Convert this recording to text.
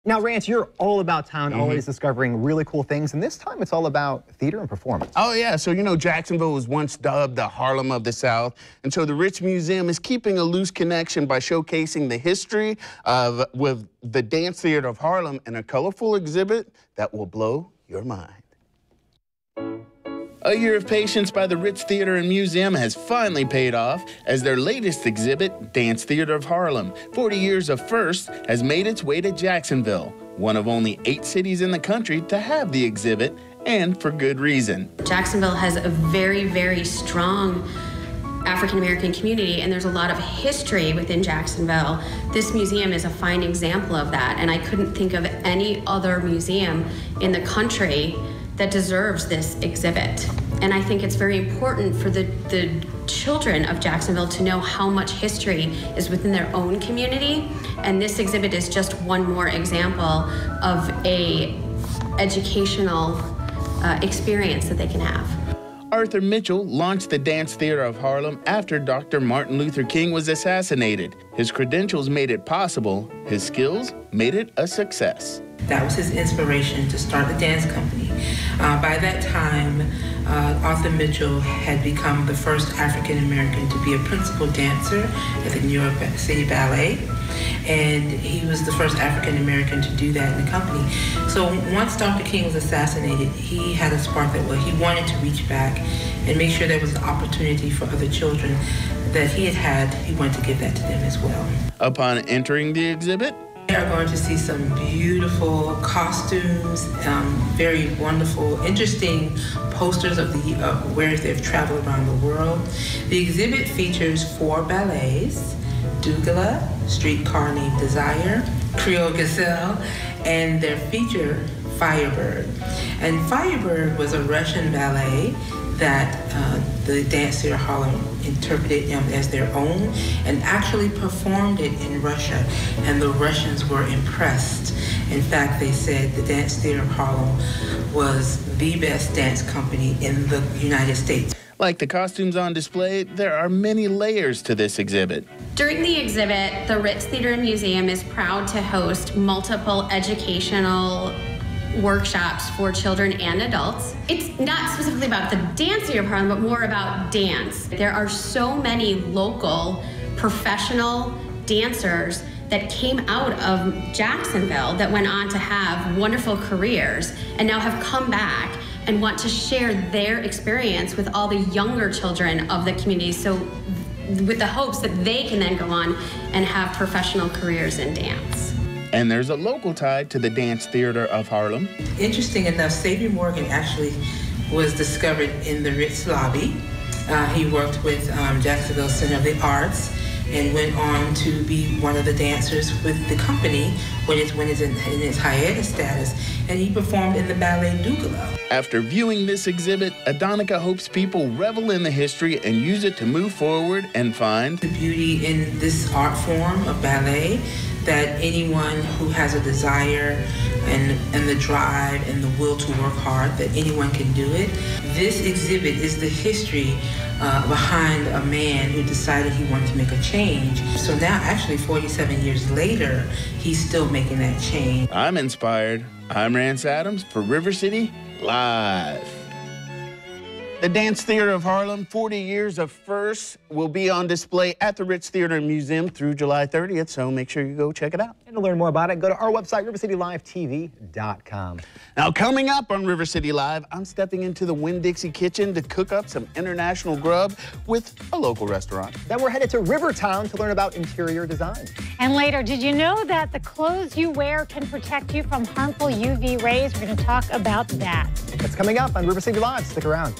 Now, Rance, you're all about town, always discovering really cool things, and this time it's all about theater and performance. Oh, yeah. So, you know, Jacksonville was once dubbed the Harlem of the South, and so the Ritz Museum is keeping a loose connection by showcasing the history with the Dance Theater of Harlem in a colorful exhibit that will blow your mind. A year of patience by the Ritz Theater and Museum has finally paid off as their latest exhibit, Dance Theater of Harlem, 40 Years of First, has made its way to Jacksonville, one of only 8 cities in the country to have the exhibit, and for good reason. Jacksonville has a very, very strong African-American community, and there's a lot of history within Jacksonville. This museum is a fine example of that, and I couldn't think of any other museum in the country that deserves this exhibit. And I think it's very important for the children of Jacksonville to know how much history is within their own community. And this exhibit is just one more example of a educational experience that they can have. Arthur Mitchell launched the Dance Theater of Harlem after Dr. Martin Luther King was assassinated. His credentials made it possible. His skills made it a success. That was his inspiration to start the dance company. By that time, Arthur Mitchell had become the first African-American to be a principal dancer at the New York City Ballet, and he was the first African-American to do that in the company. So once Dr. King was assassinated, he had a spark that he wanted to reach back and make sure there was an opportunity for other children that he had. He wanted to give that to them as well. Upon entering the exhibit, we are going to see some beautiful costumes, very wonderful, interesting posters of where they've traveled around the world. The exhibit features 4 ballets: Dugala, Streetcar Named Desire, Creole Gazelle, and their feature, Firebird. And Firebird was a Russian ballet that the Dance Theater Harlem interpreted as their own and actually performed it in Russia, and the Russians were impressed. In fact, they said the Dance Theater of Harlem was the best dance company in the United States. Like the costumes on display, there are many layers to this exhibit. During the exhibit, the Ritz Theater and Museum is proud to host multiple educational workshops for children and adults. It's not specifically about the Dance Theater of Harlem, but more about dance. There are so many local professional dancers that came out of Jacksonville that went on to have wonderful careers and now have come back and want to share their experience with all the younger children of the community, so with the hopes that they can then go on and have professional careers in dance. And there's a local tie to the Dance Theater of Harlem. Interesting enough, Xavier Morgan actually was discovered in the Ritz lobby. He worked with Jacksonville Center of the Arts and went on to be one of the dancers with the company when it's in its hiatus status, and he performed in the ballet Dugala. After viewing this exhibit, Adonica hopes people revel in the history and use it to move forward and find the beauty in this art form of ballet, that anyone who has a desire and the drive and the will to work hard, that anyone can do it. This exhibit is the history behind a man who decided he wanted to make a change. So now, actually 47 years later, he's still making that change. I'm inspired. I'm Rance Adams for River City Live. The Dance Theater of Harlem, 40 Years of First, will be on display at the Ritz Theater and Museum through July 30th, so make sure you go check it out. And to learn more about it, go to our website, rivercitylivetv.com. Now, coming up on River City Live, I'm stepping into the Winn-Dixie kitchen to cook up some international grub with a local restaurant. Then we're headed to Rivertown to learn about interior design. And later, did you know that the clothes you wear can protect you from harmful UV rays? We're going to talk about that. That's coming up on River City Live. Stick around.